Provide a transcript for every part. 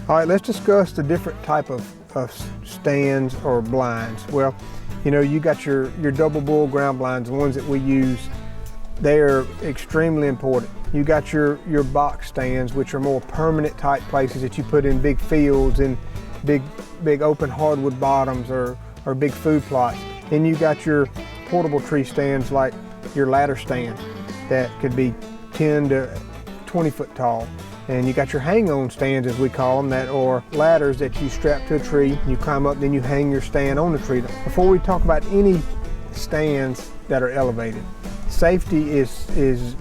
All right, let's discuss the different type of stands or blinds. Well, you know, you got your double bull ground blinds, the ones that we use. They are extremely important. You got your box stands, which are more permanent type places that you put in big fields and big open hardwood bottoms or big food plots. Then you got your portable tree stands like your ladder stand that could be 10 to 20 foot tall. And you got your hang-on stands, as we call them, that are ladders that you strap to a tree, you climb up, then you hang your stand on the tree. Before we talk about any stands that are elevated, safety is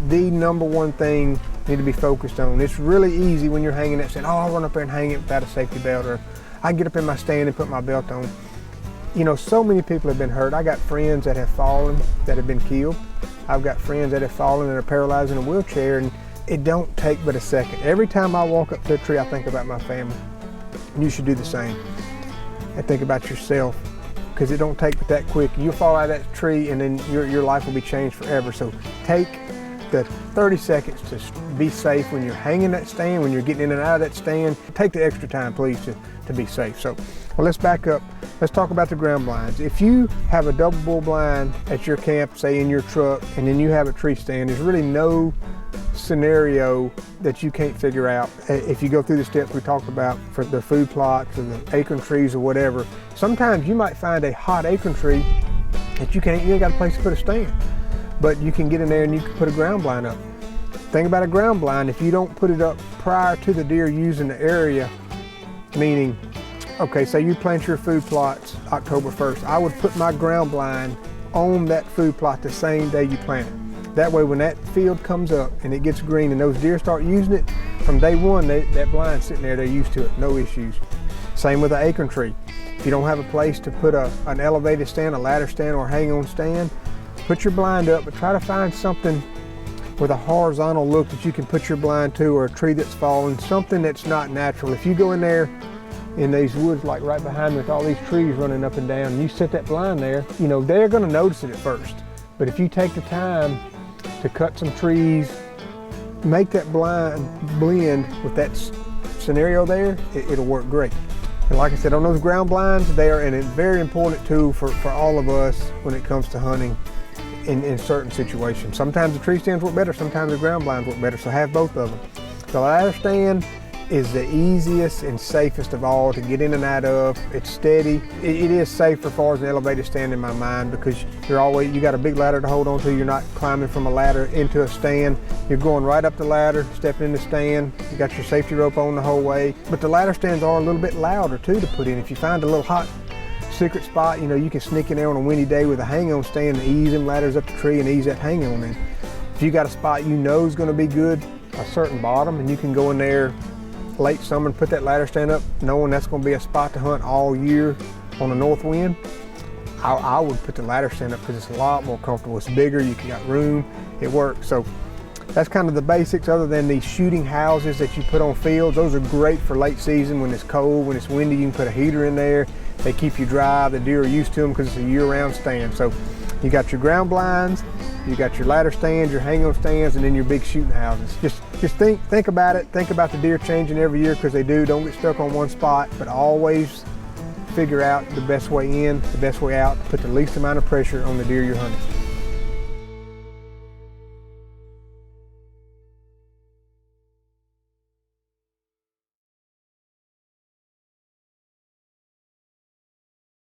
the number one thing you need to be focused on. It's really easy when you're hanging that stand, oh, I'll run up there and hang it without a safety belt, or I can get up in my stand and put my belt on. You know, so many people have been hurt. I got friends that have fallen, that have been killed. I've got friends that have fallen and are paralyzed in a wheelchair, and it don't take but a second. Every time I walk up to a tree, I think about my family. And you should do the same. And think about yourself, because it don't take but that quick. You'll fall out of that tree and then your life will be changed forever. So take the 30 seconds to be safe when you're hanging that stand, when you're getting in and out of that stand. Take the extra time, please, to be safe. So, well, let's back up. Let's talk about the ground blinds. If you have a double bull blind at your camp, say in your truck, and then you have a tree stand, there's really no scenario that you can't figure out. If you go through the steps we talked about for the food plots or the acorn trees or whatever, sometimes you might find a hot acorn tree that you ain't got a place to put a stand, but you can get in there and you can put a ground blind up. Thing about a ground blind, if you don't put it up prior to the deer using the area, meaning, okay, say you plant your food plots October 1st, I would put my ground blind on that food plot the same day you plant it. That way, when that field comes up and it gets green and those deer start using it, from day one, that blind's sitting there, they're used to it, no issues. Same with an acorn tree. If you don't have a place to put an elevated stand, a ladder stand, or a hang-on stand, put your blind up, but try to find something with a horizontal look that you can put your blind to, or a tree that's fallen, something that's not natural. If you go in there in these woods, like right behind me with all these trees running up and down, and you set that blind there, you know, they're gonna notice it at first. But if you take the time to cut some trees, make that blind blend with that scenario there, it'll work great. And like I said, on those ground blinds, they are a very important tool for all of us when it comes to hunting in certain situations. Sometimes the tree stands work better, sometimes the ground blinds work better, so have both of them. The ladder stand is the easiest and safest of all to get in and out of. It's steady. It is safe as far as an elevated stand in my mind, because you got a big ladder to hold on to. You're not climbing from a ladder into a stand. You're going right up the ladder, stepping in the stand. You got your safety rope on the whole way. But the ladder stands are a little bit louder too to put in. If you find a little hot secret spot, you know, you can sneak in there on a windy day with a hang-on stand and ease them ladders up the tree and ease that hang-on in. If you got a spot you know is going to be good, a certain bottom, and you can go in there late summer and put that ladder stand up, knowing that's going to be a spot to hunt all year on a north wind, I would put the ladder stand up, because it's a lot more comfortable. It's bigger, you got room, it works. So that's kind of the basics, other than these shooting houses that you put on fields. Those are great for late season when it's cold, when it's windy. You can put a heater in there. They keep you dry. The deer are used to them because it's a year-round stand. So you got your ground blinds, you got your ladder stands, your hang-on stands, and then your big shooting houses. Just think about it. Think about the deer changing every year, because they do. Don't get stuck on one spot, but always figure out the best way in, the best way out, to put the least amount of pressure on the deer you're hunting.